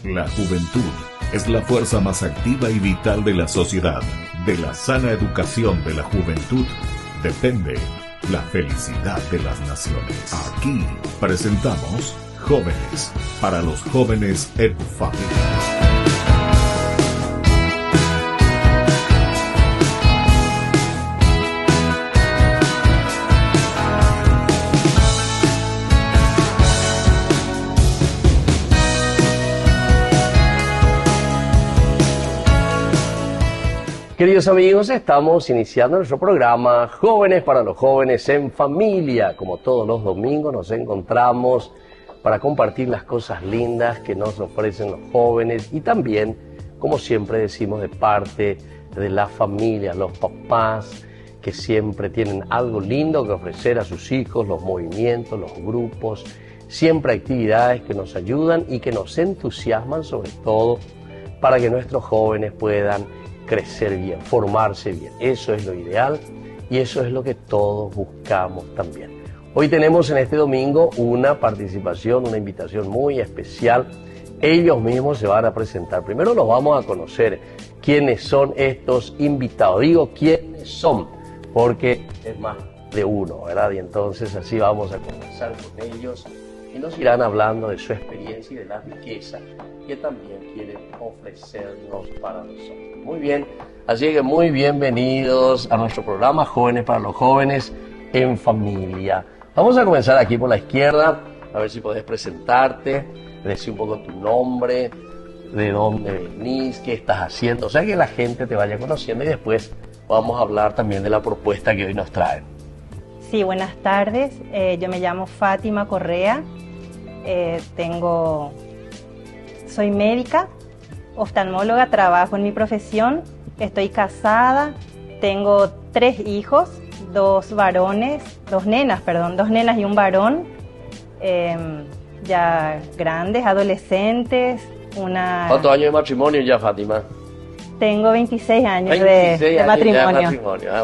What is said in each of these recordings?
La juventud es la fuerza más activa y vital de la sociedad. De la sana educación de la juventud depende la felicidad de las naciones. Aquí presentamos Jóvenes, para los jóvenes en familia. Queridos amigos, estamos iniciando nuestro programa Jóvenes para los jóvenes en familia. Como todos los domingos nos encontramos para compartir las cosas lindas que nos ofrecen los jóvenes y también, como siempre decimos, de parte de la familia, los papás que siempre tienen algo lindo que ofrecer a sus hijos, los movimientos, los grupos, siempre actividades que nos ayudan y que nos entusiasman sobre todo para que nuestros jóvenes puedan crecer bien, formarse bien. Eso es lo ideal y eso es lo que todos buscamos también. Hoy tenemos en este domingo una participación, una invitación muy especial. Ellos mismos se van a presentar. Primero los vamos a conocer quiénes son estos invitados. Digo quiénes son, porque es más de uno, ¿verdad? Y entonces así vamos a conversar con ellos y nos irán hablando de su experiencia y de la riqueza que también quieren ofrecernos para nosotros. Muy bien, así que muy bienvenidos a nuestro programa Jóvenes para los jóvenes en familia. Vamos a comenzar aquí por la izquierda, a ver si podés presentarte, decir un poco tu nombre, de dónde venís, qué estás haciendo, o sea que la gente te vaya conociendo y después vamos a hablar también de la propuesta que hoy nos traen. Sí, buenas tardes, yo me llamo Fátima Correa, soy médica, oftalmóloga, trabajo en mi profesión, estoy casada, tengo 3 hijos, 2 nenas y un varón, ya grandes, adolescentes, ¿Cuántos años de matrimonio ya, Fátima? Tengo 26 años de matrimonio. Sí.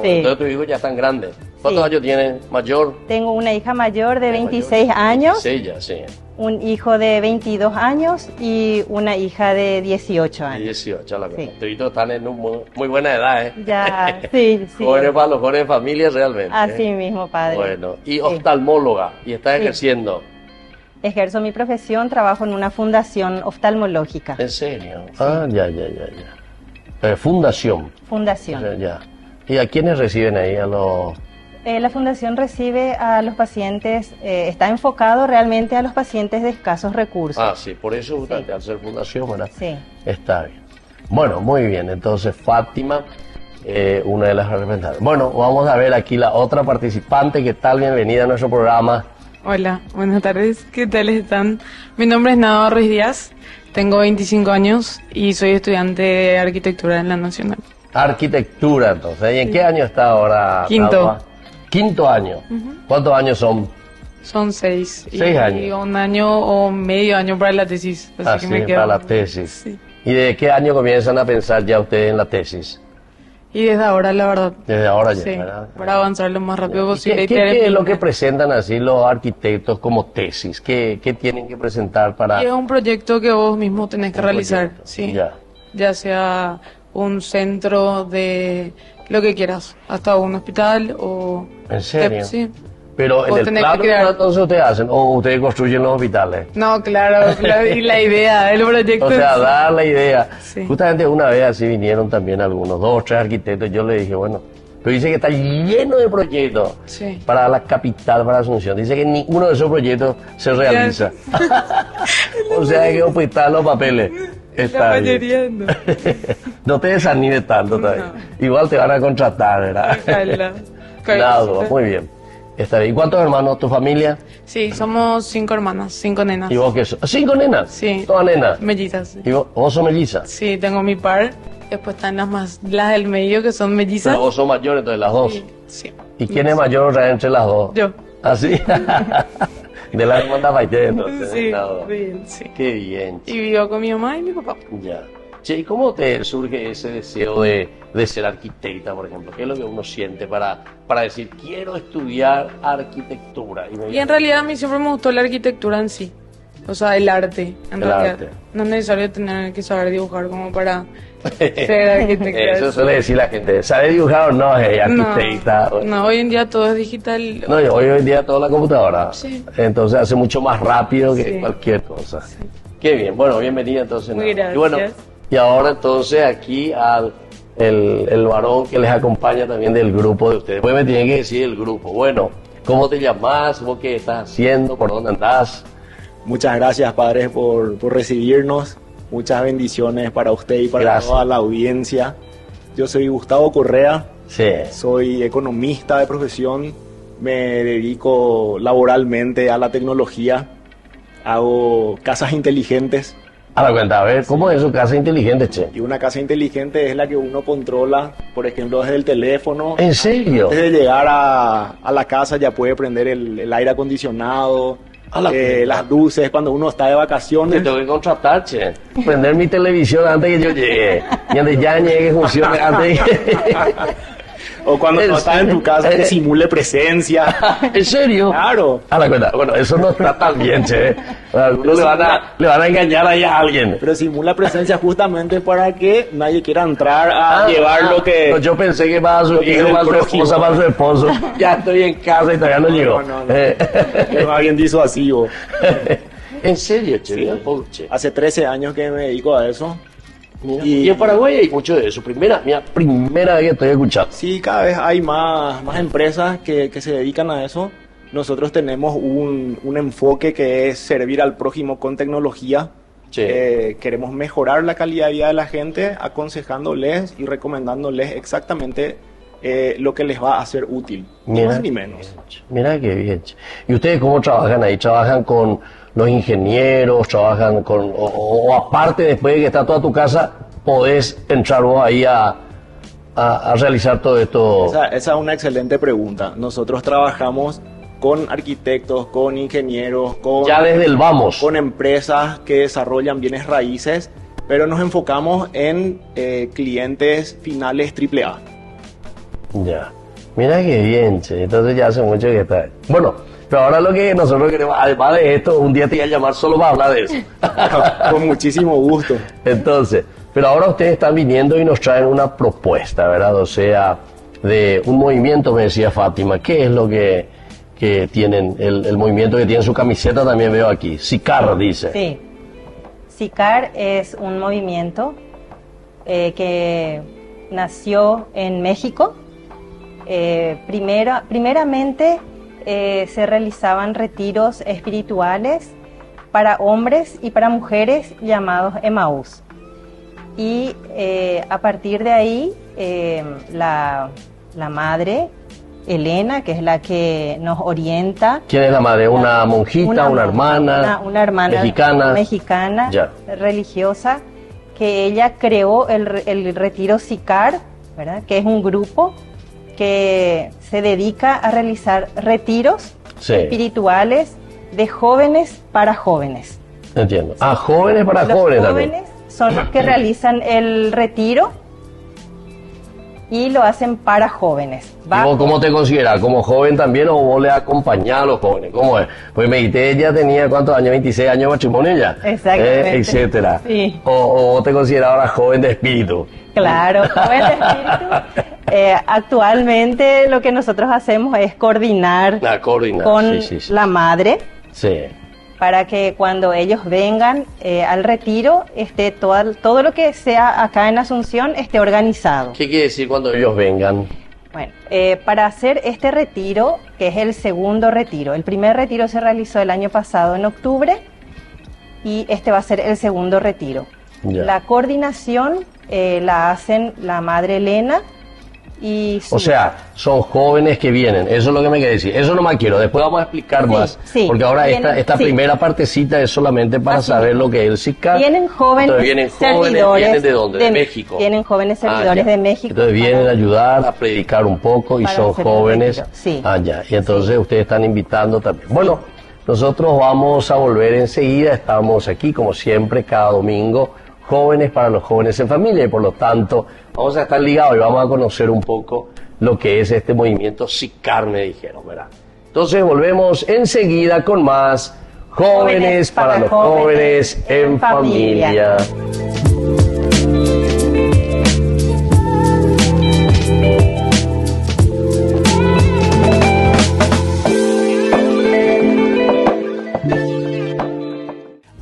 Entonces tus hijos ya están grandes. ¿Cuántos años tienen mayor? Tengo una hija mayor de 26 años. 26 ya, sí. Un hijo de 22 años y una hija de 18 años. 18, la verdad. Sí. Están en muy buena edad, ¿eh? Ya, sí. Jóvenes para los jóvenes de familia realmente. Así mismo, padre. Bueno, y oftalmóloga, y estás ejerciendo. Ejerzo mi profesión, trabajo en una fundación oftalmológica. ¿En serio? Sí. Ah, ya. Fundación. Fundación. O sea, ya. ¿Y a quiénes reciben ahí? La fundación recibe a los pacientes, está enfocado realmente a los pacientes de escasos recursos. Ah, sí, por eso justamente al ser fundación, ¿verdad? Sí. Está bien. Bueno, muy bien, entonces Fátima, una de las representantes. Bueno, vamos a ver aquí la otra participante. ¿Qué tal? Bienvenida a nuestro programa. Hola, buenas tardes, ¿qué tal están? Mi nombre es Nada Ruiz Díaz, tengo 25 años y soy estudiante de arquitectura en la Nacional. Arquitectura, entonces. ¿Y en qué año está ahora? Quinto. Quinto año. ¿Cuántos años son? Son 6. 6 años. Y un año o medio año para la tesis. Así que me quedo... para la tesis. Sí. ¿Y de qué año comienzan a pensar ya ustedes en la tesis? Y desde ahora, la verdad. Desde ahora ya, sí, ¿verdad? Para avanzar lo más rápido posible. ¿Qué es lo que presentan así los arquitectos como tesis? ¿Qué tienen que presentar para...? Y es un proyecto que vos mismo tenés que realizar, proyecto. sí. Ya sea un centro de lo que quieras, hasta un hospital o... ¿En serio? Sí. Pero en el plano entonces ustedes hacen, o ustedes construyen los hospitales. No, claro, y la idea, el proyecto. O sea, dar la idea. Sí. Justamente una vez así vinieron también algunos, 2 o 3 arquitectos, yo le dije, bueno, pero dice que está lleno de proyectos para la capital, para Asunción. Dice que ninguno de esos proyectos se realiza. O sea, hay que ocultar los papeles. Está la mayoría no. No te desanimes tanto todavía. No. Igual te van a contratar, ¿verdad? Claro, muy bien. Está bien. ¿Y cuántos hermanos tu familia? Sí, somos 5 hermanas, 5 nenas. ¿Y vos qué sos? ¿5 nenas? Sí. ¿Todas nenas? Mellizas. Sí. ¿Y vos sos melliza? Sí, tengo mi par. Después están las del medio que son mellizas. Pero vos sos mayor, entonces las 2. Sí. ¿Y quién es mayor entre las 2? Yo. ¿Ah, sí? De la hermana Faité, entonces. Sí, no. bien, sí. Qué bien. Y vivo con mi mamá y mi papá. Ya. Che, ¿y cómo te surge ese deseo de ser arquitecta, por ejemplo? ¿Qué es lo que uno siente para decir, quiero estudiar arquitectura? Y en realidad a mí siempre me gustó la arquitectura en sí. O sea, el arte, en El realidad. arte. No es necesario tener que saber dibujar como para ser arquitecto. Eso suele decir la gente. ¿Sabe dibujar o no? Arquitecta. No, hoy en día todo es digital. No, hoy en día toda la computadora. Sí. Entonces hace mucho más rápido que Sí. cualquier cosa. Qué bien. Bueno, bienvenida entonces. Muy Nada. gracias. Y bueno, y ahora entonces aquí el varón que les acompaña también del grupo de ustedes. Después me tienen que decir el grupo. Bueno, ¿cómo te llamas? ¿Vos qué estás haciendo? ¿Por dónde andás? Muchas gracias, padres, por recibirnos. Muchas bendiciones para usted y para Gracias. toda la audiencia. Yo soy Gustavo Correa, Sí. soy economista de profesión, me dedico laboralmente a la tecnología, hago casas inteligentes A la cuenta, a ver, ¿cómo es su casa inteligente, che? y una casa inteligente es la que uno controla, por ejemplo, desde el teléfono. ¿En serio? Antes de llegar a la casa ya puede prender el aire acondicionado, A la cuenta. las luces cuando uno está de Te vacaciones. tengo que contratar, che. Prender mi televisión antes que yo llegue. Y antes ya llegue, funcione antes que... O cuando ¿En no estás en tu serio? casa que simule presencia. ¿En serio? Claro. A la cuenta. Bueno, eso no está tan bien, che. Algunos le van a engañar ahí a alguien. Pero simula presencia justamente para que nadie quiera entrar a llevar lo que... No, yo pensé que para su lo que hijo, es el para su prójimo. esposa, para su esposo. Ya estoy en casa y todavía no llegó. No. Es más bien disuasivo. ¿En serio, che? Sí. Mira, poco, che. Hace 13 años que me dedico a eso. Mira. Y en Paraguay hay mucho de eso. Primera vez que estoy escuchando. Sí, cada vez hay más empresas que se dedican a eso. Nosotros tenemos un enfoque que es servir al prójimo con tecnología. Sí. Queremos mejorar la calidad de vida de la gente, aconsejándoles y recomendándoles exactamente lo que les va a hacer útil. Ni más ni menos. Mira qué bien. Che. ¿Y ustedes cómo trabajan ahí? ¿Trabajan con los ingenieros? ¿Trabajan con... o aparte, después de que está toda tu casa, podés entrar vos ahí a realizar todo esto? Esa es una excelente pregunta. Nosotros trabajamos con arquitectos, con ingenieros, Ya desde el vamos. con empresas que desarrollan bienes raíces, pero nos enfocamos en clientes finales AAA. Ya. Mira qué bien, che. Entonces ya hace mucho que está. Bueno, pero ahora lo que nosotros queremos, además de esto, un día te voy a llamar solo para hablar de eso. Con muchísimo gusto. Entonces, pero ahora ustedes están viniendo y nos traen una propuesta, ¿verdad? O sea, de un movimiento, me decía Fátima. ¿Qué es lo que tienen, el movimiento que tiene su camiseta? También veo aquí. SICAR, dice. Sí. SICAR es un movimiento que nació en México. Primeramente se realizaban retiros espirituales para hombres y para mujeres llamados Emaús. Y a partir de ahí la madre Elena, que es la que nos orienta. ¿Quién es la madre? ¿Una monjita, una hermana? Una hermana mexicana Ya. religiosa, que ella creó el retiro SICAR, ¿verdad? Que es un grupo que se dedica a realizar retiros Sí. espirituales de jóvenes para jóvenes. Entiendo. Ah, jóvenes para Los jóvenes jóvenes también. son los que realizan el retiro y lo hacen para jóvenes. ¿Y vos cómo te consideras? ¿Como joven también o vos le acompañás a los jóvenes? ¿Cómo es? Pues me dijiste, ella tenía ¿cuántos años? 26 años de matrimonio ya. Exactamente. Etcétera. Sí. O vos te consideras ahora joven de espíritu. Claro, joven de espíritu. Actualmente lo que nosotros hacemos es coordinar La coordina. con Sí. la madre Sí. para que cuando ellos vengan al retiro esté todo lo que sea acá en Asunción esté organizado. ¿Qué quiere decir cuando ellos vengan? Bueno, para hacer este retiro, que es el segundo retiro, el primer retiro se realizó el año pasado en octubre y este va a ser el segundo retiro. Ya. La coordinación la hacen la madre Elena y su O sea, son jóvenes que vienen. Eso es lo que me quiere decir. Eso no más quiero. Después vamos a explicar Sí, más. sí. Porque ahora Vienen- esta sí. primera partecita es solamente para Así saber mismo. lo que es el SICAR. Vienen jóvenes Entonces vienen jóvenes, servidores ¿vienen de dónde? De México. Vienen jóvenes Ah, servidores ya. de México. Entonces vienen para- a ayudar a predicar un poco y para son hacer el jóvenes. retiro, sí. Ah, ya. Y entonces ustedes están invitando también. Bueno, nosotros vamos a volver enseguida. Estamos aquí, como siempre, cada domingo. Jóvenes para los jóvenes en familia y por lo tanto vamos a estar ligados y vamos a conocer un poco lo que es este movimiento SICAR, me dijeron, ¿verdad? Entonces volvemos enseguida con más Jóvenes para los jóvenes en familia.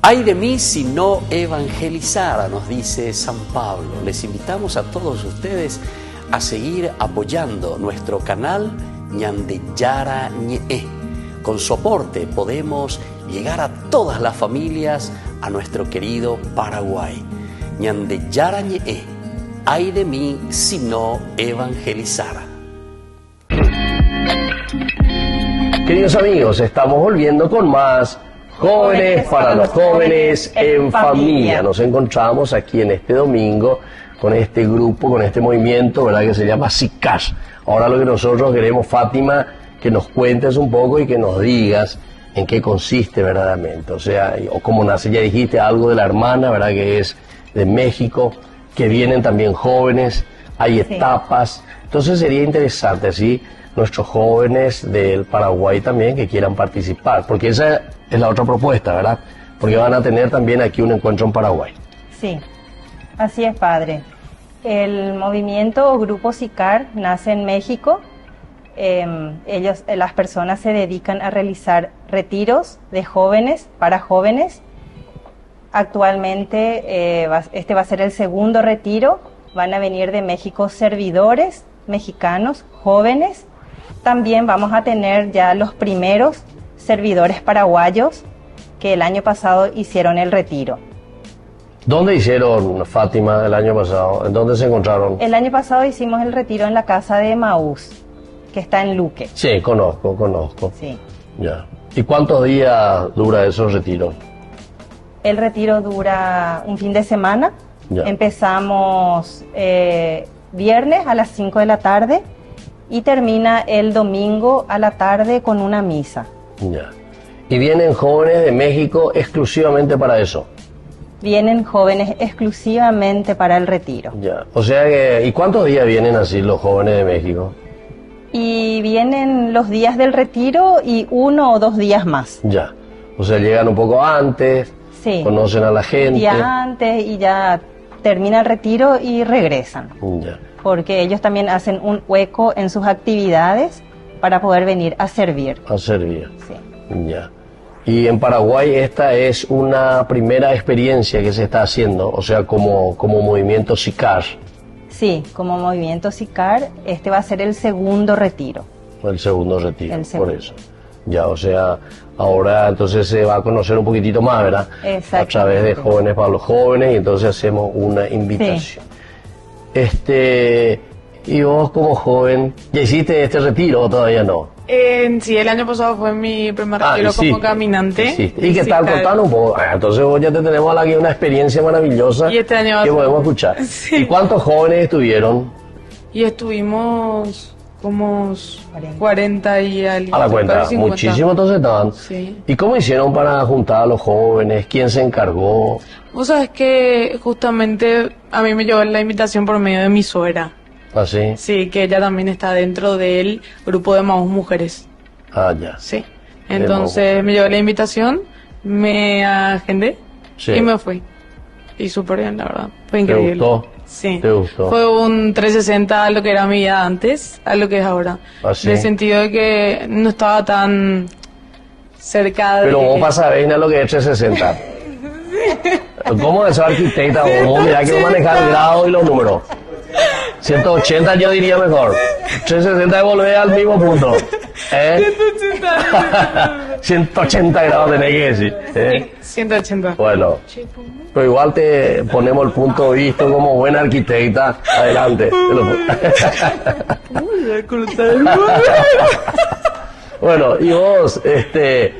Ay de mí si no evangelizara, nos dice San Pablo. Les invitamos a todos ustedes a seguir apoyando nuestro canal Ñandeyara Ñe'e. Con su aporte podemos llegar a todas las familias a nuestro querido Paraguay. Ñandeyara Ñe'e. Ay de mí si no evangelizara. Queridos amigos, estamos volviendo con más Jóvenes para los jóvenes en familia. Nos encontramos aquí en este domingo con este grupo, con este movimiento, ¿verdad?, que se llama SICAR. Ahora lo que nosotros queremos, Fátima, que nos cuentes un poco y que nos digas en qué consiste verdaderamente. O sea, o cómo nace. Ya dijiste algo de la hermana, ¿verdad?, que es de México, que vienen también jóvenes, hay etapas. Entonces sería interesante, así, nuestros jóvenes del Paraguay también que quieran participar, porque esa es la otra propuesta, ¿verdad? Porque van a tener también aquí un encuentro en Paraguay. Sí, así es, padre. El movimiento o grupo SICAR nace en México. Las personas se dedican a realizar retiros de jóvenes para jóvenes. Actualmente este va a ser el segundo retiro. Van a venir de México servidores mexicanos, jóvenes. También vamos a tener ya los primeros servidores paraguayos que el año pasado hicieron el retiro. ¿Dónde hicieron, Fátima, el año pasado? ¿En dónde se encontraron? El año pasado hicimos el retiro en la casa de Emaús, que está en Luque. Sí, conozco. Sí. Ya. ¿Y cuántos días dura esos retiros? El retiro dura un fin de semana. Ya. Empezamos viernes a las 5 de la tarde y termina el domingo a la tarde con una misa. Ya. ¿Y vienen jóvenes de México exclusivamente para eso? Vienen jóvenes exclusivamente para el retiro. Ya. O sea que, ¿y cuántos días vienen así los jóvenes de México? Y vienen los días del retiro y 1 o 2 días más. Ya. O sea, llegan un poco antes, Sí. conocen a la gente. Un día antes y ya termina el retiro y regresan. Ya. Porque ellos también hacen un hueco en sus actividades para poder venir a servir. A servir. Sí. Ya. Y en Paraguay esta es una primera experiencia que se está haciendo, o sea, como movimiento SICAR. Sí, como movimiento SICAR, este va a ser el segundo retiro. El segundo retiro, El segundo. por eso. Ya, o sea, ahora entonces se va a conocer un poquitito más, ¿verdad? A través de Jóvenes para los Jóvenes, y entonces hacemos una invitación. Y vos como joven, ¿ya hiciste este retiro o todavía no? Sí, el año pasado fue mi primer retiro como caminante. Hiciste. ¿Y qué tal? Contanos un poco. Entonces vos ya te tenemos aquí una experiencia maravillosa Y este año que podemos escuchar. Sí. ¿Y cuántos jóvenes estuvieron? Y estuvimos como 40 y algo. A la cuenta, casi 50. muchísimos entonces estaban. Sí. ¿Y cómo hicieron para juntar a los jóvenes? ¿Quién se encargó? Vos sabés que justamente a mí me llegó la invitación por medio de mi suegra. ¿Así? Sí, que ella también está dentro del grupo de Emaús Mujeres. Ah, ya. Sí. Entonces me llegó la invitación, me agendé Sí. y me fui. Y súper bien, la verdad. Fue ¿Te increíble. gustó? Sí. ¿Te gustó? Fue un 360 a lo que era mi vida antes, a lo que es ahora. ¿Ah, sí? En el sentido de que no estaba tan cerca de... Pero vos para saber lo que es 360. ¿Cómo es arquitecta? Vos mirá que no manejar el grado y los números. 180 yo diría mejor. 360 es volver al mismo punto. 180 grados tenés que decir. 180. Bueno, pero igual te ponemos el punto visto como buena arquitecta. Adelante. Bueno, y vos, ¿qué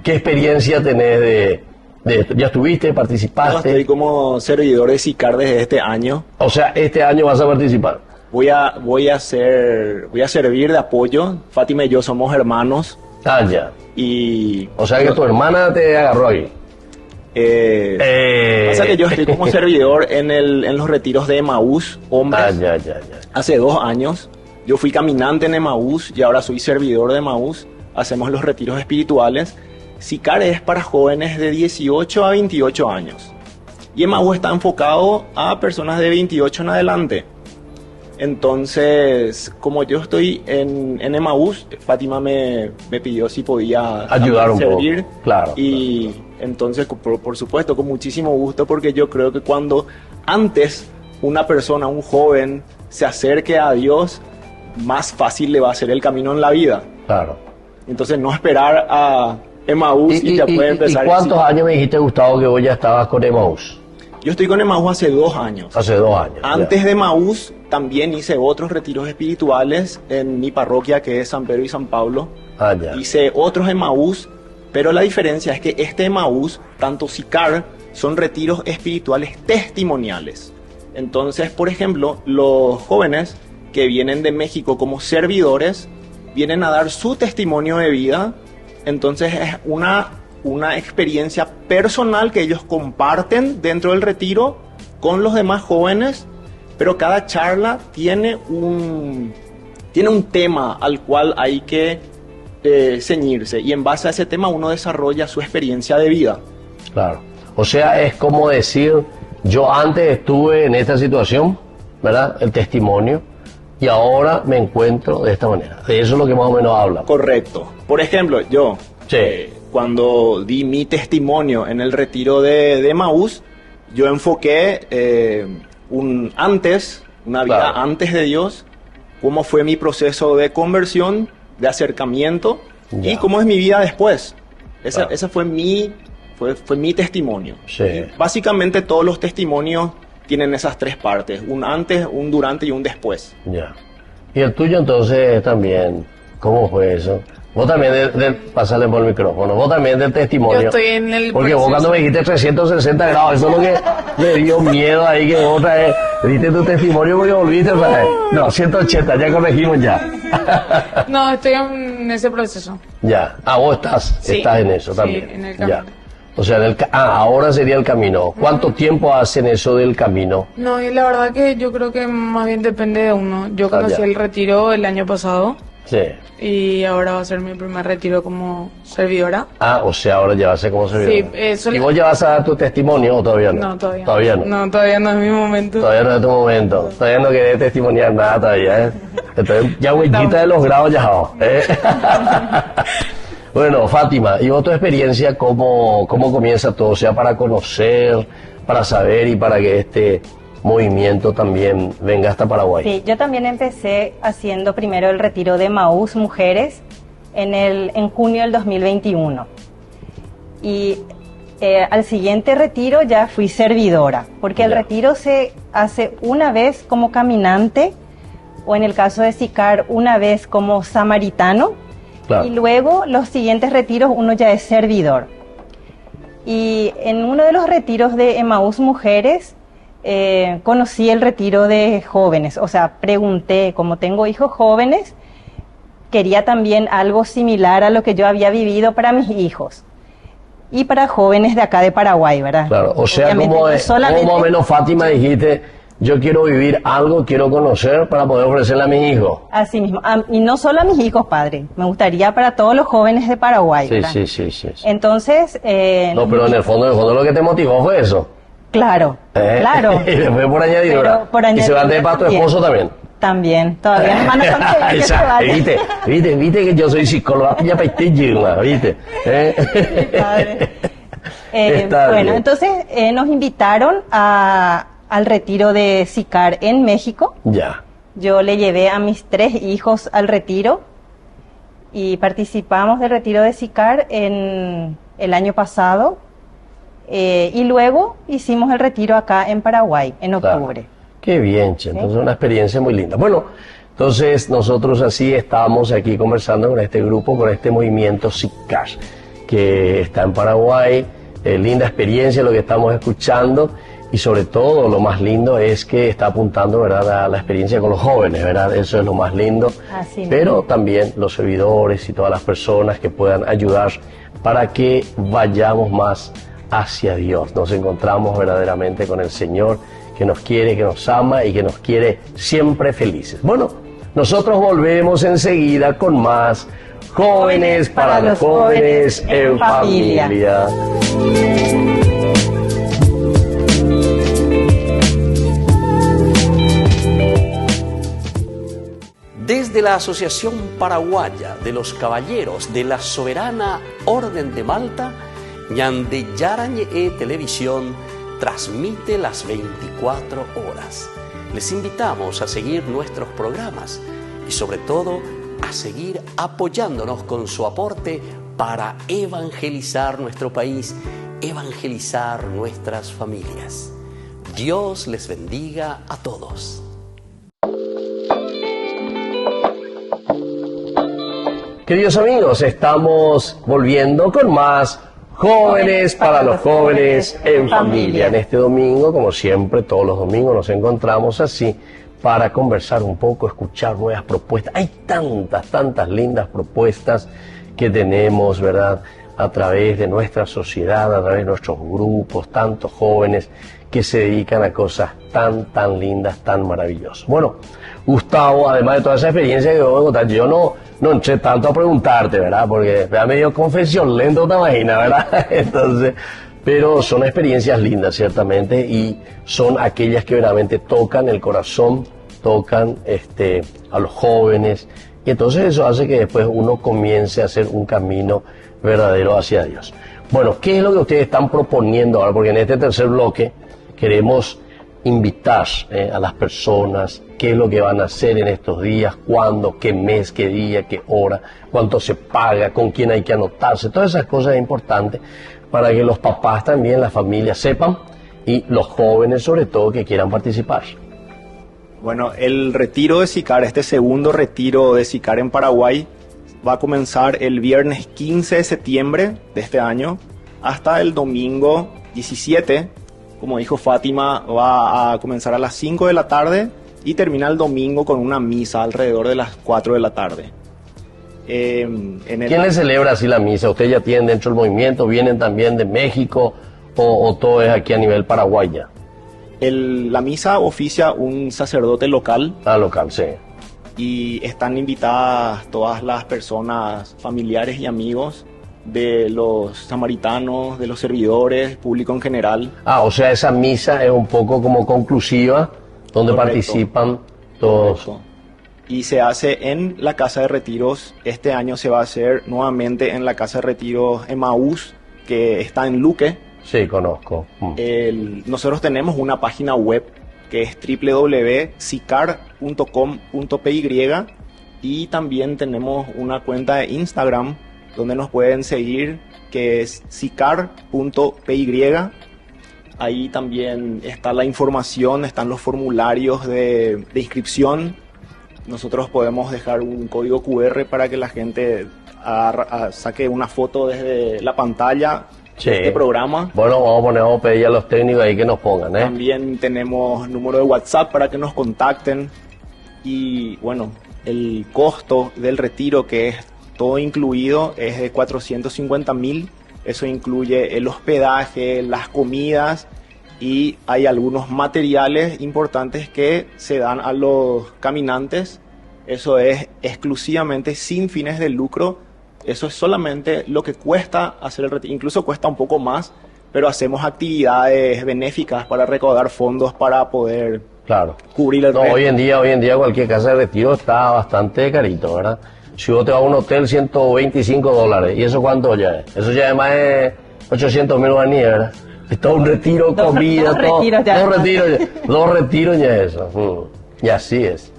experiencia tenés de esto? ¿Ya estuviste, participaste? Estoy como servidor de SICAR desde este año. O sea, este año vas a participar. Voy a servir de apoyo. Fátima y yo somos hermanos. Ah, ya. Y O sea que tu hermana te agarró ahí. pasa que yo estoy como servidor en los retiros de Emaús, hombres. Ah, ya. Hace 2 años. Yo fui caminante en Emaús y ahora soy servidor de Emaús. Hacemos los retiros espirituales. SICAR es para jóvenes de 18 a 28 años. Y Emaús está enfocado a personas de 28 en adelante. Entonces, como yo estoy en Emaús, Fátima me pidió si podía ayudar un servir. poco. Claro. Y entonces, por supuesto, con muchísimo gusto, porque yo creo que cuando antes una persona, un joven, se acerque a Dios, más fácil le va a ser el camino en la vida. Claro. Entonces, no esperar a Emaús y ya puede empezar. ¿Y cuántos años me dijiste, Gustavo, que vos ya estabas con Emaús? Yo estoy con Emaús hace 2 años. Hace 2 años. Antes ya. de Emaús también hice otros retiros espirituales en mi parroquia, que es San Pedro y San Pablo. Ah, ya. Hice otros Emaús, pero la diferencia es que este Emaús, tanto SICAR, son retiros espirituales testimoniales. Entonces, por ejemplo, los jóvenes que vienen de México como servidores, vienen a dar su testimonio de vida. Entonces es una experiencia personal que ellos comparten dentro del retiro con los demás jóvenes, pero cada charla tiene un tema al cual hay que ceñirse, y en base a ese tema uno desarrolla su experiencia de vida. Claro. O sea, es como decir, yo antes estuve en esta situación, ¿verdad? El testimonio, y ahora me encuentro de esta manera. De eso es lo que más o menos habla. Correcto. Por ejemplo, yo, Sí. Cuando di mi testimonio en el retiro de Emaús, yo enfoqué una vida Claro. antes de Dios, cómo fue mi proceso de conversión, de acercamiento, Ya. y cómo es mi vida después. Claro. Ese fue mi testimonio. Sí. Y básicamente todos los testimonios tienen esas 3 partes, un antes, un durante y un después. Ya. Y el tuyo entonces también, ¿cómo fue eso? Vos también, pasarle por el micrófono, vos también del testimonio. Yo estoy en el Porque vos proceso. cuando me dijiste 360 grados, eso es lo que me dio miedo ahí, que vos otra vez diste tu testimonio porque volviste otra vez. No, 180, ya corregimos ya. No, estoy en ese proceso. Ya. Ah, vos estás Sí. en eso Sí, también. en el camino. Ya. O sea, ahora sería el camino. ¿Cuánto tiempo hacen eso del camino? No, y la verdad que yo creo que más bien depende de uno. Yo conocí ya. el retiro el año pasado Sí. y ahora va a ser mi primer retiro como servidora. Ah, o sea, ahora ya va a ser como servidor. eso ¿Y vos ya vas a dar tu testimonio o todavía no? No, todavía. Todavía no. No, todavía no es mi momento. Todavía no es tu momento. Todavía no querés testimoniar nada todavía, ¿eh? Entonces, ya huellita de los grados ya, ¿eh? Bueno, Fátima, ¿y vos tu experiencia cómo comienza todo? O sea, para conocer, para saber y para que este movimiento también venga hasta Paraguay. Sí, yo también empecé haciendo primero el retiro de Emaús Mujeres en junio del 2021. Y al siguiente retiro ya fui servidora, porque el Ya. retiro se hace una vez como caminante, o en el caso de SICAR, una vez como samaritano, Claro. y luego los siguientes retiros uno ya es servidor. Y en uno de los retiros de Emaús Mujeres, conocí el retiro de jóvenes, o sea, pregunté, como tengo hijos jóvenes, quería también algo similar a lo que yo había vivido para mis hijos y para jóvenes de acá de Paraguay, ¿verdad? Claro, o sea, Obviamente, como no solamente- más o menos Fátima dijiste, yo quiero vivir algo, quiero conocer para poder ofrecerle a mis hijos. Así mismo, y no solo a mis hijos, padre, me gustaría para todos los jóvenes de Paraguay, Sí, ¿verdad? sí. Entonces, No, pero en el fondo lo que te motivó fue eso. claro, ¿Eh? claro. Y después por añadidura. Pero por Y se va a añadidura para tu también. esposo también. También, todavía no se que se vaya. Viste que yo soy psicóloga, ya para este yirma, ¿viste? Padre. Está Bueno, bien. entonces nos invitaron al retiro de SICAR en México. Ya, Yo le llevé a mis 3 hijos al retiro y participamos del retiro de SICAR en el año pasado, y luego hicimos el retiro acá en Paraguay en claro. octubre. Qué bien, che. Entonces una experiencia muy linda. Bueno, entonces nosotros así estamos aquí conversando con este grupo, con este movimiento SICAR, que está en Paraguay. Linda experiencia lo que estamos escuchando, y sobre todo lo más lindo es que está apuntando, ¿verdad?, a la experiencia con los jóvenes, ¿verdad? Eso es lo más lindo. Así mismo. Pero también los servidores y todas las personas que puedan ayudar para que vayamos más hacia Dios. Nos encontramos verdaderamente con el Señor, que nos quiere, que nos ama y que nos quiere siempre felices. Bueno, Nosotros volvemos enseguida con más Jóvenes para los Jóvenes en Familia. Desde la Asociación Paraguaya de los Caballeros de la Soberana Orden de Malta, Ñandeyarañe Televisión transmite las 24 horas. Les invitamos a seguir nuestros programas y sobre todo a seguir apoyándonos con su aporte para evangelizar nuestro país, evangelizar nuestras familias. Dios les bendiga a todos. Queridos amigos, estamos volviendo con más Jóvenes para los Jóvenes en Familia. En este domingo, como siempre, todos los domingos nos encontramos así para conversar un poco, escuchar nuevas propuestas. Hay tantas lindas propuestas que tenemos, ¿verdad? A través de nuestra sociedad, a través de nuestros grupos, tantos jóvenes que se dedican a cosas tan lindas, tan maravillosas. Bueno, Gustavo, además de toda esa experiencia que voy a contar, yo no entré tanto a preguntarte, ¿verdad? Porque me da medio confesión lenta una vaina, ¿verdad? Entonces, pero son experiencias lindas, ciertamente, y son aquellas que verdaderamente tocan el corazón, tocan a los jóvenes, y entonces eso hace que después uno comience a hacer un camino verdadero hacia Dios. Bueno, ¿qué es lo que ustedes están proponiendo ahora? Porque en este tercer bloque queremos invitar a las personas qué es lo que van a hacer en estos días, cuándo, qué mes, qué día, qué hora, cuánto se paga, con quién hay que anotarse, todas esas cosas importantes para que los papás también, las familias sepan y los jóvenes sobre todo que quieran participar. Bueno, el retiro de SICAR, este segundo retiro de SICAR en Paraguay, va a comenzar el viernes 15 de septiembre de este año hasta el domingo 17. Como dijo Fátima, va a comenzar a las 5 de la tarde y termina el domingo con una misa alrededor de las 4 de la tarde. ¿Quién le celebra así la misa? ¿Ustedes ya tienen dentro del movimiento? ¿Vienen también de México o todo es aquí a nivel paraguaya? La misa oficia un sacerdote local. Local, sí. Y están invitadas todas las personas, familiares y amigos de los samaritanos, de los servidores, público en general. O sea, esa misa es un poco como conclusiva, donde Correcto. Participan todos. Correcto. Y se hace en la Casa de Retiros. Este año se va a hacer nuevamente en la Casa de Retiros Emaús, que está en Luque. Sí, conozco. Nosotros tenemos una página web que es www.sicar.com.py y también tenemos una cuenta de Instagram donde nos pueden seguir, que es sicar.py. Ahí también está la información, están los formularios de inscripción. Nosotros podemos dejar un código QR para que la gente saque una foto desde la pantalla de este programa. Bueno, vamos a pedir a los técnicos ahí que nos pongan, También tenemos número de WhatsApp para que nos contacten. Y bueno, el costo del retiro, que es todo incluido, es de 450.000. Eso incluye el hospedaje, las comidas y hay algunos materiales importantes que se dan a los caminantes. Eso es exclusivamente sin fines de lucro. Eso es solamente lo que cuesta hacer el retiro. Incluso cuesta un poco más, pero hacemos actividades benéficas para recaudar fondos para poder cubrir el resto. Hoy en día cualquier casa de retiro está bastante carito, ¿verdad? Si vos te vas a un hotel, $125. ¿Y eso cuánto ya es? Eso ya además es 800.000 guaraníes, ¿verdad? Es todo un retiro, comida, dos retiros ya es eso. Y así es.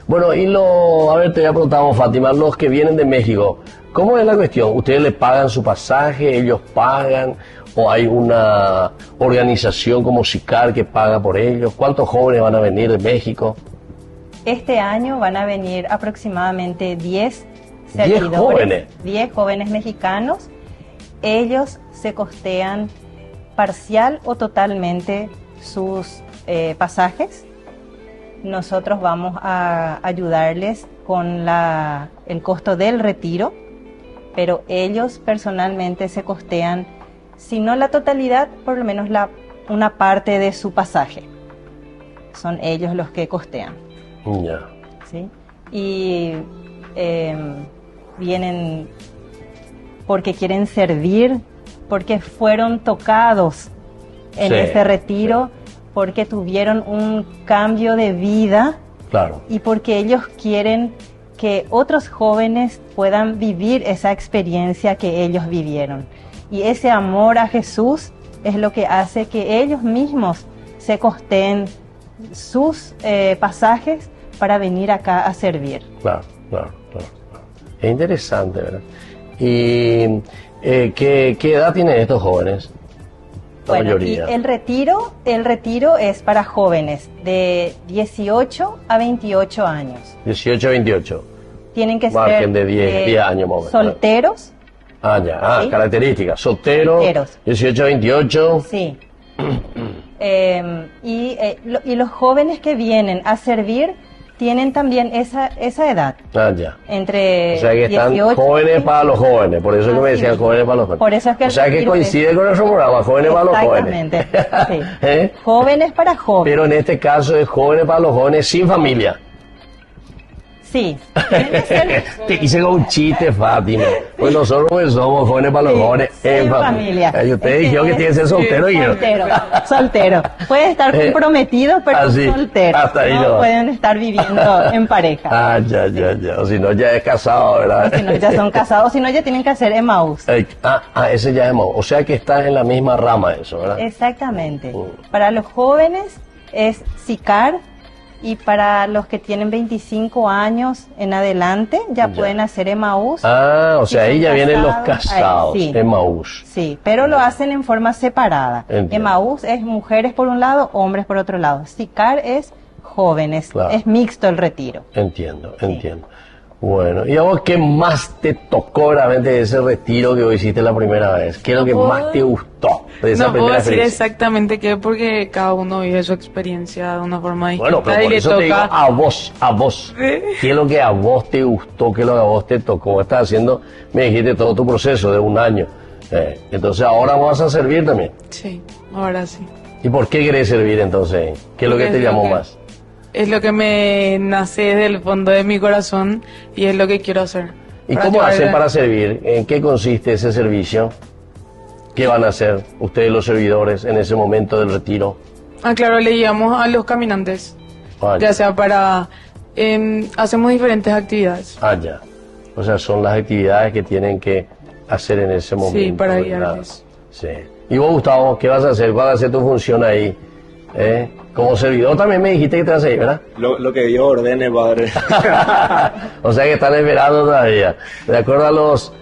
Bueno, a ver, te voy a preguntar, Fátima, los que vienen de México, ¿cómo es la cuestión? ¿Ustedes le pagan su pasaje, ellos pagan, o hay una organización como SICAR que paga por ellos? ¿Cuántos jóvenes van a venir de México? Este año van a venir aproximadamente 10 jóvenes. 10 jóvenes mexicanos. Ellos se costean parcial o totalmente sus pasajes. Nosotros vamos a ayudarles con el costo del retiro, pero ellos personalmente se costean, si no la totalidad, por lo menos una parte de su pasaje. Son ellos los que costean. Ya. ¿sí? Y vienen porque quieren servir, porque fueron tocados en Sí, ese retiro, porque tuvieron un cambio de vida Claro. y porque ellos quieren que otros jóvenes puedan vivir esa experiencia que ellos vivieron. Y ese amor a Jesús es lo que hace que ellos mismos se costeen sus pasajes para venir acá a servir. Claro. Es interesante, ¿verdad? ¿Y qué edad tienen estos jóvenes? La Bueno, y mayoría. el retiro es para jóvenes de 18 a 28 años. 18 a 28. Tienen que Margen ser de 10 años más o menos. solteros, ¿Sí? Características. Soltero, Solteros. 18 a 28. sí. Y los jóvenes que vienen a servir tienen también esa edad. Entre O sea que están 18 jóvenes para los jóvenes, por eso es que me Así decían es. jóvenes para los jóvenes. Por eso es que o sea que retiro coincide con nuestro programa, jóvenes para los jóvenes. Exactamente, sí. ¿Eh? Jóvenes para jóvenes. Pero en este caso es jóvenes para los jóvenes sin familia. Sí. Tienen que ser Te hice con un chiste, Fátima. Pues nosotros pues somos jóvenes para los Sí, jóvenes en familia. Y ustedes Es que dijeron que es- tienen que ser solteros y yo. soltero. Puede estar comprometido, pero así, soltero. hasta ahí no no. pueden estar viviendo en pareja. Ya. O si no, ya es casado, ¿verdad? O si no, ya son casados, si no, ya tienen que hacer Emmaús. Ese ya es Emmaús. O sea que están en la misma rama eso, ¿verdad? Exactamente. Para los jóvenes es SICAR y para los que tienen 25 años en adelante ya pueden hacer Emmaús. O Si sea, ahí son ya vienen los casados, casados, sí. Emmaús. Sí, pero lo hacen en forma separada. Entiendo. Emmaús es mujeres por un lado, hombres por otro lado. SICAR es jóvenes, Claro. es mixto el retiro. Entiendo. Bueno, ¿y a vos qué más te tocó realmente de ese retiro que vos hiciste la primera vez? ¿Qué es lo que más te gustó de esa No puedo primera decir experiencia? exactamente qué, porque cada uno vive su experiencia de una forma distinta. Bueno, pero y por le eso te digo toca. a vos. ¿Qué es lo que a vos te gustó? ¿Qué es lo que a vos te tocó? Vos estás haciendo, me dijiste, todo tu proceso de un año. Entonces ahora vas a servir también. Sí, ahora sí. ¿Y por qué querés servir entonces? ¿Qué es lo que te llamó más? Es lo que me nace desde el fondo de mi corazón y es lo que quiero hacer. ¿Y Para cómo llevar hacen a- para servir? ¿En qué consiste ese servicio? ¿Qué van a hacer ustedes los servidores en ese momento del retiro? Claro, le llevamos a los caminantes, Ah, ya sea para... hacemos diferentes actividades. ya. O sea, son las actividades que tienen que hacer en ese momento. Sí, para ¿verdad? guiarles. Sí. ¿Y vos, Gustavo, qué vas a hacer? ¿Cuál va a ser tu función ahí? Como servidor también me dijiste que te vas a ir, ¿verdad? Lo que Dios ordene, Padre. O sea que están esperando todavía. De acuerdo a los,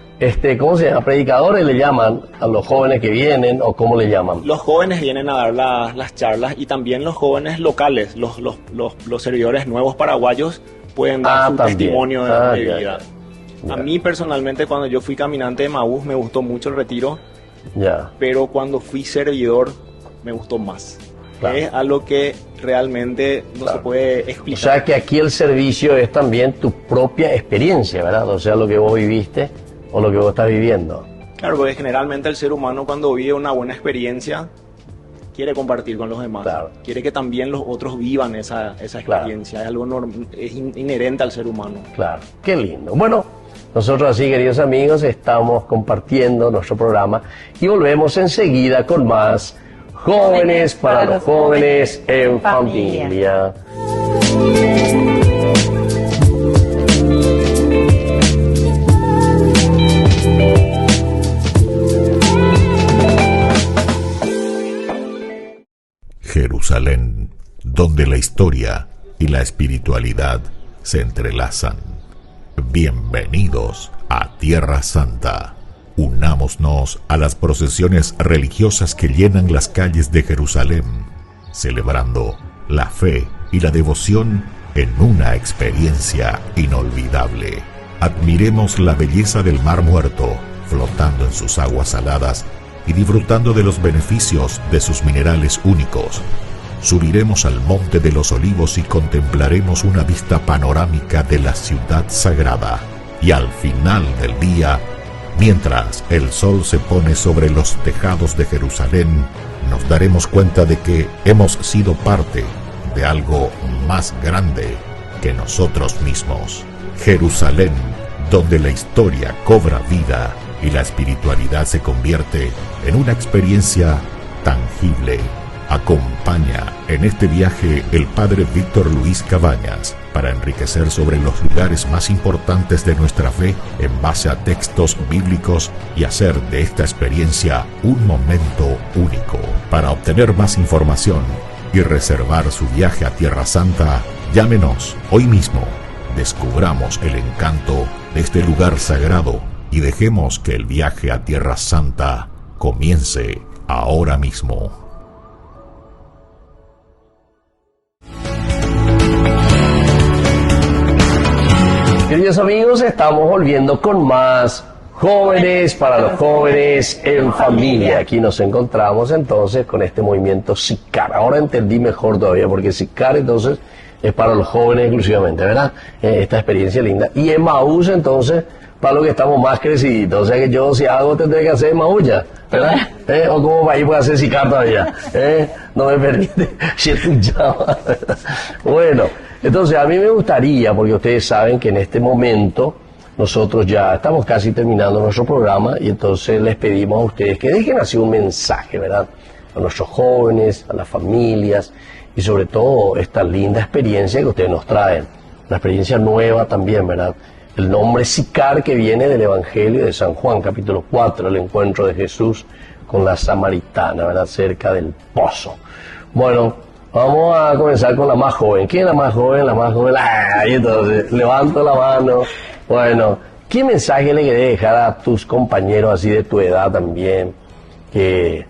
¿cómo se llama? Predicadores le llaman a los jóvenes que vienen, o ¿cómo le llaman? Los jóvenes vienen a dar las charlas y también los jóvenes locales, los servidores nuevos paraguayos pueden dar su también. testimonio de Ya, vida. ya. A mí personalmente cuando yo fui caminante de Emmaús me gustó mucho el retiro, Ya. pero cuando fui servidor me gustó más. Claro. Es algo que realmente no se puede O explicar. sea que aquí el servicio es también tu propia experiencia, ¿verdad? O sea, lo que vos viviste o lo que vos estás viviendo. Claro, porque generalmente el ser humano cuando vive una buena experiencia quiere compartir con los demás. Claro. Quiere que también los otros vivan esa experiencia. Es algo es inherente al ser humano. Claro, qué lindo. Bueno, nosotros así, queridos amigos, estamos compartiendo nuestro programa y volvemos enseguida con más Jóvenes para los jóvenes en familia. Jerusalén, donde la historia y la espiritualidad se entrelazan. Bienvenidos a Tierra Santa. Unámonos a las procesiones religiosas que llenan las calles de Jerusalén, celebrando la fe y la devoción en una experiencia inolvidable. Admiremos la belleza del Mar Muerto, flotando en sus aguas saladas y disfrutando de los beneficios de sus minerales únicos. Subiremos al Monte de los Olivos y contemplaremos una vista panorámica de la ciudad sagrada. Y al final del día, mientras el sol se pone sobre los tejados de Jerusalén, nos daremos cuenta de que hemos sido parte de algo más grande, que nosotros mismos. Jerusalén, donde la historia cobra vida y la espiritualidad se convierte en una experiencia tangible. Acompaña en este viaje el Padre Víctor Luis Cabañas para enriquecer sobre los lugares más importantes de nuestra fe en base a textos bíblicos y hacer de esta experiencia un momento único. Para obtener más información y reservar su viaje a Tierra Santa, llámenos hoy mismo. Descubramos el encanto de este lugar sagrado y dejemos que el viaje a Tierra Santa comience ahora mismo. Queridos amigos, estamos volviendo con más Jóvenes para los Jóvenes en Familia. Aquí nos encontramos entonces con este movimiento SICAR. Ahora entendí mejor todavía, porque SICAR entonces es para los jóvenes exclusivamente, ¿verdad? Esta experiencia linda. Y Emaús entonces para los que estamos más creciditos. O sea que yo si hago tendré que hacer Emaús ya, ¿verdad? O como para ir puede hacer SICAR todavía. No me permite. Bueno, entonces a mí me gustaría, porque ustedes saben que en este momento nosotros ya estamos casi terminando nuestro programa y entonces les pedimos a ustedes que dejen así un mensaje, ¿verdad? A nuestros jóvenes, a las familias y sobre todo esta linda experiencia que ustedes nos traen. Una experiencia nueva también, ¿verdad? El nombre SICAR que viene del Evangelio de San Juan, capítulo 4, el encuentro de Jesús con la samaritana, ¿verdad? Cerca del pozo. Bueno, vamos a comenzar con la más joven. ¿Quién es la más joven? La más joven. ¡Ay! Entonces, levanto la mano. Bueno, ¿qué mensaje le querés dejar a tus compañeros así de tu edad también? Que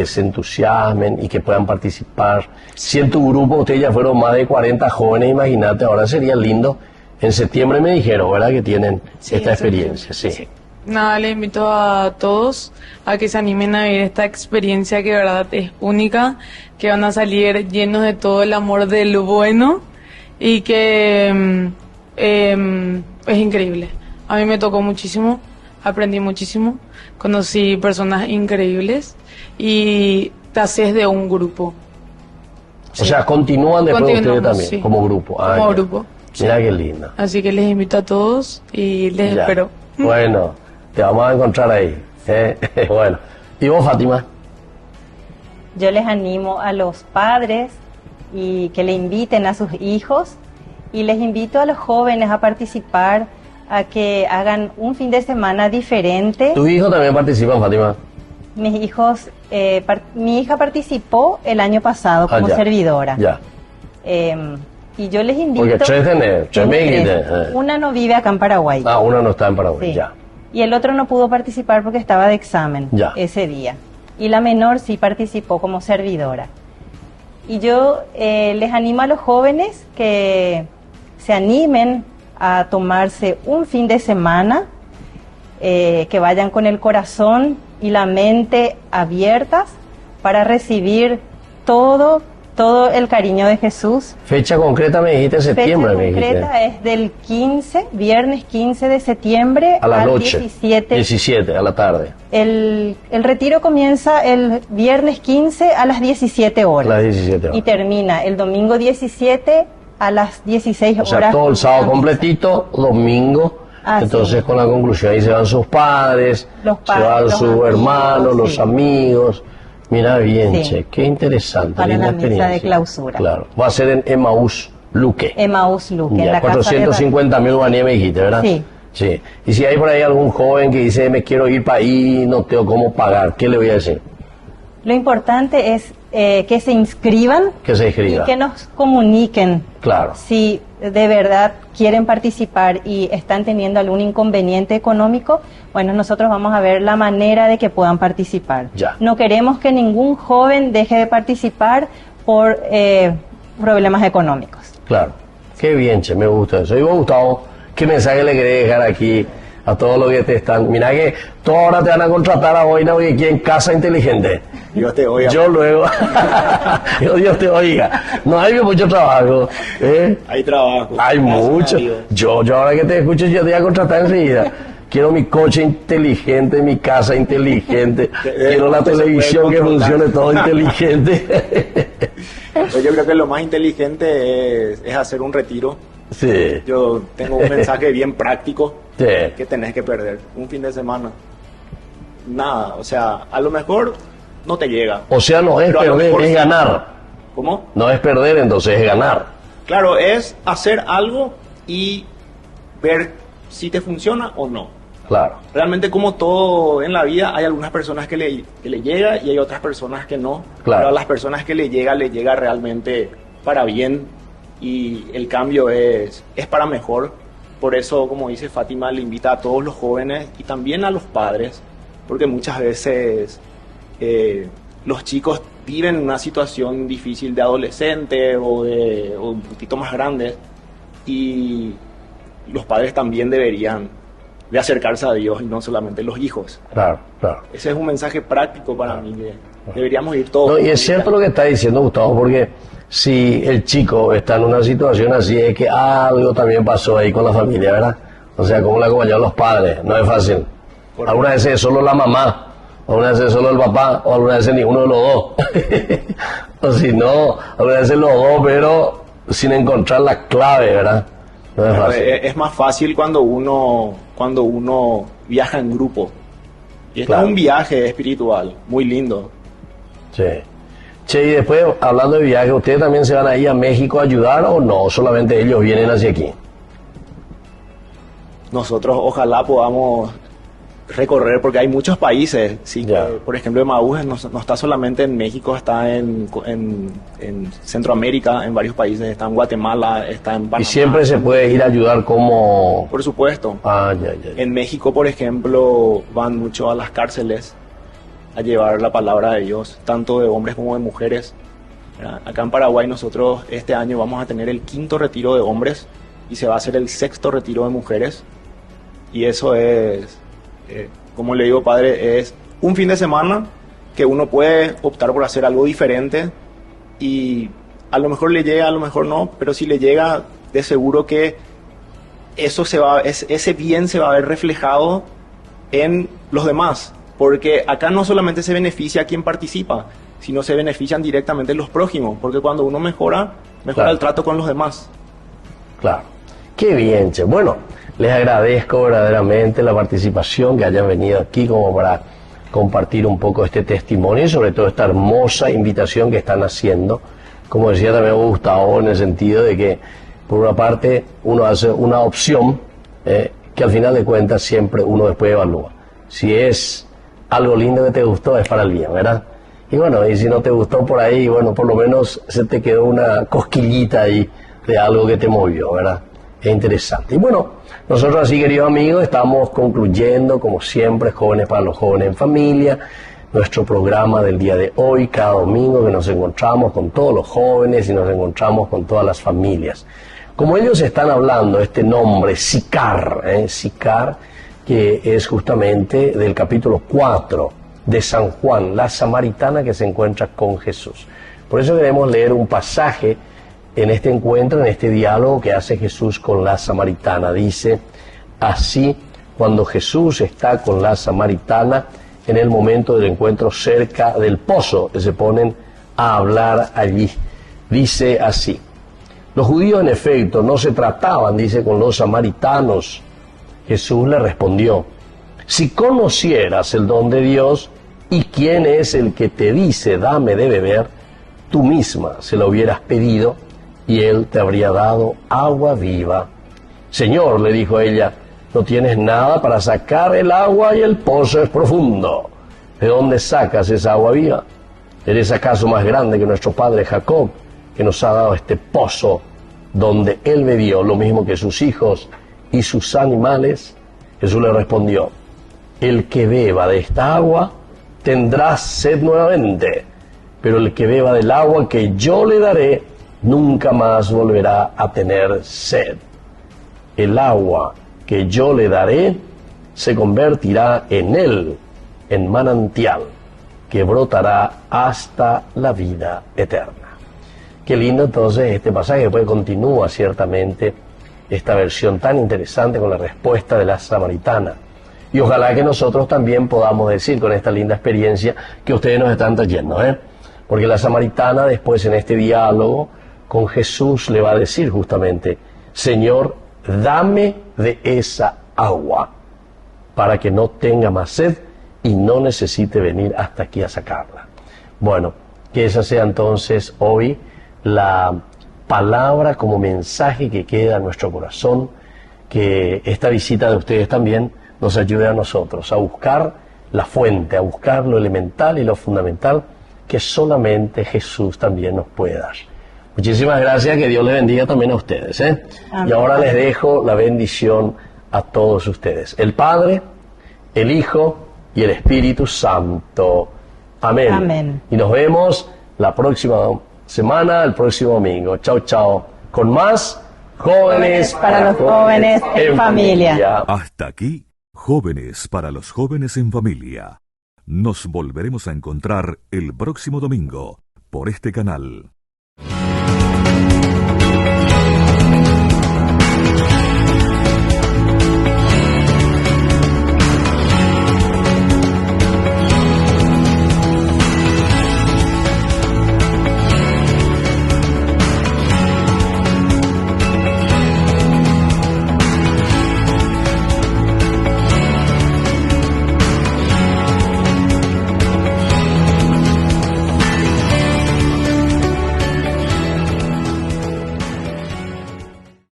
se entusiasmen y que puedan participar. Si en tu grupo ustedes ya fueron más de 40 jóvenes, imagínate, ahora sería lindo. En septiembre me dijeron, ¿verdad? Que tienen esta experiencia, sí. Nada, les invito a todos a que se animen a vivir esta experiencia que de verdad es única, que van a salir llenos de todo el amor del bueno y que es increíble. A mí me tocó muchísimo, aprendí muchísimo, conocí personas increíbles y te haces de un grupo. O sea, continúan después ustedes también, sí, como grupo. Como grupo. Mira qué lindo. Así que les invito a todos y les espero. Bueno, te vamos a encontrar ahí. Bueno, ¿y vos, Fátima? Yo les animo a los padres y que le inviten a sus hijos y les invito a los jóvenes a participar, a que hagan un fin de semana diferente. ¿Tus hijos también participan, Fátima? Mis hijos, mi hija participó el año pasado como servidora. Ya. Y yo les invito... Porque tres me dijiste. Una no vive acá en Paraguay. Ah, una no está en Paraguay, sí. Ya. Y el otro no pudo participar porque estaba de examen ese día. Y la menor sí participó como servidora. Y yo les animo a los jóvenes que se animen a tomarse un fin de semana, que vayan con el corazón y la mente abiertas para recibir todo el cariño de Jesús. Fecha concreta me dijiste septiembre. Fecha concreta es del 15, viernes 15 de septiembre a la noche, 17 a la tarde. El retiro comienza el viernes 15 a las 17 horas. Las 17 horas. Y termina el domingo 17 a las 16 horas. O sea, todo el sábado completito, domingo. Entonces con la conclusión ahí se van sus padres, se van sus hermanos, los amigos. Mira bien, che, qué interesante. Para la misa de clausura. Claro, va a ser en Emaús Luque. Emaús Luque, en la 450.000 guaraníes me dijiste, ¿verdad? Sí. Sí. Y si hay por ahí algún joven que dice, me quiero ir para ahí, no tengo cómo pagar, ¿qué le voy a decir? Lo importante es que se inscriban. Que se inscriban. Y que nos comuniquen. Claro. Si de verdad quieren participar y están teniendo algún inconveniente económico, bueno, nosotros vamos a ver la manera de que puedan participar. Ya. No queremos que ningún joven deje de participar por problemas económicos. Claro. Qué bien, che, me gusta eso. Y vos, Gustavo, ¿qué mensaje le querés dejar aquí a todos los que te están? Mira que todos ahora te van a contratar a Boina hoy aquí en Casa Inteligente. Dios te oiga. Yo luego. Dios te oiga. No hay mucho trabajo. Hay trabajo. Hay mucho. Yo ahora que te escucho, yo te voy a contratar enseguida. quiero mi coche inteligente, mi casa inteligente, quiero la se puede televisión que controlar. funcione todo inteligente. Pues yo creo que lo más inteligente es hacer un retiro. Sí, Yo tengo un mensaje bien práctico sí, que tenés que perder. Un fin de semana. Nada, o sea, a lo mejor no te llega. o sea, no es Pero a lo perder, mejor es sí. ganar. ¿Cómo? No es perder, entonces es ganar. Claro, es hacer algo y ver si te funciona o no. Claro, Realmente, como todo en la vida, hay algunas personas que le llega y hay otras personas que no. Claro. Pero a las personas que le llega realmente para bien, y el cambio es para mejor. Por eso, como dice Fátima, le invita a todos los jóvenes y también a los padres, porque muchas veces los chicos viven una situación difícil de adolescente o un poquito más grandes, y los padres también deberían de acercarse a Dios y no solamente los hijos. claro, claro. Ese es un mensaje práctico para mí, que deberíamos ir todos. No, y es cierto lo que está diciendo Gustavo, porque si el chico está en una situación así, es que algo también pasó ahí con la familia, ¿verdad? O sea, cómo le acompañaron los padres, no es fácil. Algunas veces es solo la mamá, algunas veces es solo el papá, o algunas veces ninguno de los dos. O si no, algunas veces los dos, pero sin encontrar la clave, ¿verdad? No es Pero fácil. es más fácil cuando uno viaja en grupo. Y este Claro. es un viaje espiritual muy lindo. Sí. Che, y después, hablando de viaje, ¿ustedes también se van ahí a México a ayudar o no? Solamente ellos vienen hacia aquí. Nosotros ojalá podamos recorrer, porque hay muchos países. Sí, Ya. por ejemplo, Emaús no está solamente en México, está en Centroamérica, en varios países, está en Guatemala, está en Panamá. Y siempre se puede ir a ayudar como... Por supuesto. Ah, ya. En México, por ejemplo, van mucho a las cárceles a llevar la palabra de Dios, tanto de hombres como de mujeres. ¿Verdad? Acá en Paraguay nosotros este año vamos a tener el 5º retiro de hombres y se va a hacer el 6º retiro de mujeres. Y eso es, como le digo, padre, es un fin de semana que uno puede optar por hacer algo diferente, y a lo mejor le llega, a lo mejor no, pero si le llega, de seguro que ese bien se va a ver reflejado en los demás, porque acá no solamente se beneficia a quien participa, sino se benefician directamente los prójimos, porque cuando uno mejora Claro. el trato con los demás. Claro. Qué bien, che. Bueno, les agradezco verdaderamente la participación, que hayan venido aquí como para compartir un poco este testimonio y sobre todo esta hermosa invitación que están haciendo. Como decía también Gustavo, en el sentido de que, por una parte, uno hace una opción que al final de cuentas siempre uno después evalúa. Si es algo lindo que te gustó, es para el bien, ¿verdad? Y bueno, y si no te gustó por ahí, bueno, por lo menos se te quedó una cosquillita ahí de algo que te movió, ¿verdad? Es interesante. Y bueno, nosotros así, queridos amigos, estamos concluyendo, como siempre, Jóvenes para los Jóvenes en Familia, nuestro programa del día de hoy, cada domingo que nos encontramos con todos los jóvenes y nos encontramos con todas las familias. Como ellos están hablando, este nombre, Sicar, Sicar, que es justamente del capítulo 4 de San Juan, la samaritana que se encuentra con Jesús. Por eso queremos leer un pasaje en este encuentro, en este diálogo que hace Jesús con la samaritana. Dice así: cuando Jesús está con la samaritana, en el momento del encuentro cerca del pozo, que se ponen a hablar allí. Dice así: los judíos en efecto no se trataban, dice, con los samaritanos. Jesús le respondió: si conocieras el don de Dios y quién es el que te dice dame de beber, tú misma se lo hubieras pedido y él te habría dado agua viva. Señor, le dijo ella, no tienes nada para sacar el agua y el pozo es profundo. ¿De dónde sacas esa agua viva? ¿Eres acaso más grande que nuestro padre Jacob, que nos ha dado este pozo donde él bebió lo mismo que sus hijos y sus animales? Jesús le respondió: el que beba de esta agua tendrá sed nuevamente, pero el que beba del agua que yo le daré nunca más volverá a tener sed. El agua que yo le daré se convertirá en él, en manantial, que brotará hasta la vida eterna. Qué lindo entonces este pasaje. Después continúa ciertamente esta versión tan interesante con la respuesta de la samaritana. Y ojalá que nosotros también podamos decir con esta linda experiencia que ustedes nos están trayendo, ¿eh? Porque la samaritana después en este diálogo con Jesús le va a decir justamente, Señor, dame de esa agua para que no tenga más sed y no necesite venir hasta aquí a sacarla. Bueno, que esa sea entonces hoy la palabra como mensaje que queda en nuestro corazón, que esta visita de ustedes también nos ayude a nosotros a buscar la fuente, a buscar lo elemental y lo fundamental que solamente Jesús también nos puede dar. Muchísimas gracias, que Dios les bendiga también a ustedes, ¿eh? Y ahora les dejo la bendición a todos ustedes. El Padre, el Hijo y el Espíritu Santo. Amén. Amén. Y nos vemos la próxima semana, el próximo domingo. Chao, chao. Con más Jóvenes para los jóvenes en familia. Hasta aquí, Jóvenes para los jóvenes en familia. Nos volveremos a encontrar el próximo domingo por este canal.